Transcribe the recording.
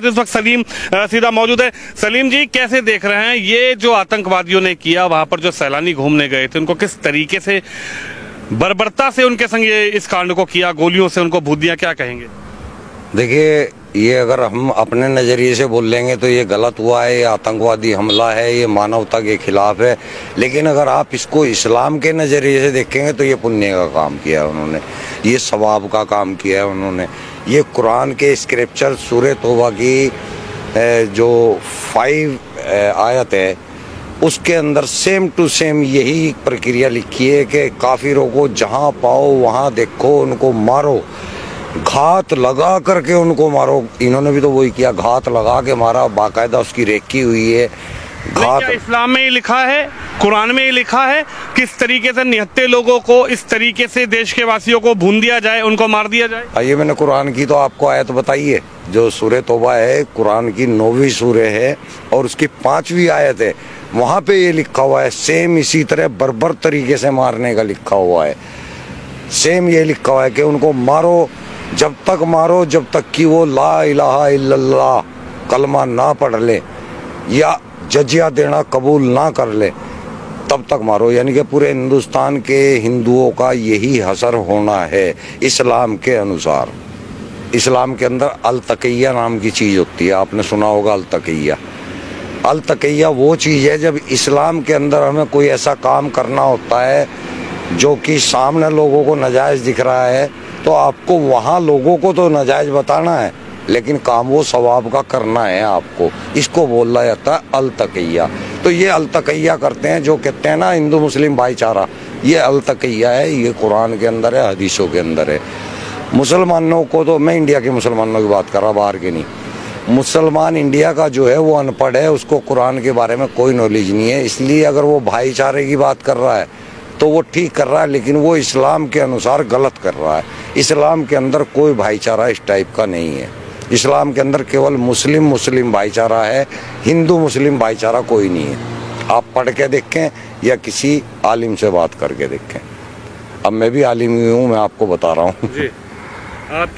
इस वक्त सलीम सीधा मौजूद है। सलीम जी, कैसे देख रहे हैं ये जो आतंकवादियों ने किया, वहां पर जो सैलानी घूमने गए थे उनको किस तरीके से बर्बरता से उनके संग ये इस कांड को किया, गोलियों से उनको भूत दिया, क्या कहेंगे? देखिए, ये अगर हम अपने नज़रिए से बोल लेंगे तो ये गलत हुआ है, ये आतंकवादी हमला है, ये मानवता के खिलाफ है। लेकिन अगर आप इसको इस्लाम के नज़रिए से देखेंगे तो ये पुण्य का काम किया है उन्होंने, ये सवाब का काम किया है उन्होंने। ये कुरान के स्क्रिप्चर सूरह तौबा की जो 5 आयत है उसके अंदर सेम टू सेम यही प्रक्रिया लिखी है कि काफिरों को जहाँ पाओ वहाँ देखो, उनको मारो, घात लगा करके उनको मारो। इन्होंने भी तो वही किया, घात लगा के मारा, बाकायदा उसकी रेकी हुई है। घात इस्लाम में ही लिखा है, कुरान में ही लिखा है किस तरीके से निहत्ते लोगों को इस तरीके से देश के वासियों को भून दिया जाए, उनको मार दिया जाए। आइए, मैंने कुरान की तो आपको आयत बताई है, जो सूरह तौबा है, कुरान की 9वीं सूरह है और उसकी 5वीं आयत है। वहाँ पे ये लिखा हुआ है, सेम इसी तरह बर्बर तरीके से मारने का लिखा हुआ है। सेम ये लिखा हुआ है कि उनको मारो, जब तक मारो जब तक कि वो ला इलाहा इल्लल्लाह कलमा ना पढ़ ले या जजिया देना कबूल ना कर ले, तब तक मारो। यानी कि पूरे हिंदुस्तान के हिंदुओं का यही हसर होना है इस्लाम के अनुसार। इस्लाम के अंदर अल तक़िया नाम की चीज़ होती है, आपने सुना होगा अल तक़िया। अल तक़िया वो चीज़ है जब इस्लाम के अंदर हमें कोई ऐसा काम करना होता है जो कि सामने लोगों को नाजायज़ दिख रहा है, तो आपको वहाँ लोगों को तो नाजायज़ बताना है लेकिन काम वो सवाब का करना है आपको। इसको बोला जाता है अल तक़िया। तो ये अल तक़िया करते हैं, जो कहते हैं ना हिंदू मुस्लिम भाईचारा, ये अल तक़िया है, ये कुरान के अंदर है, हदीसों के अंदर है। मुसलमानों को तो, मैं इंडिया के मुसलमानों की बात कर रहा, बाहर के नहीं। मुसलमान इंडिया का जो है वो अनपढ़ है, उसको कुरान के बारे में कोई नॉलेज नहीं है। इसलिए अगर वो भाईचारे की बात कर रहा है तो वो ठीक कर रहा है, लेकिन वो इस्लाम के अनुसार गलत कर रहा है। इस्लाम के अंदर कोई भाईचारा इस टाइप का नहीं है। इस्लाम के अंदर केवल मुस्लिम मुस्लिम भाईचारा है, हिंदू मुस्लिम भाईचारा कोई नहीं है। आप पढ़ के देखें या किसी आलिम से बात करके देखें। अब मैं भी आलिम ही हूँ, मैं आपको बता रहा हूँ। जी, आप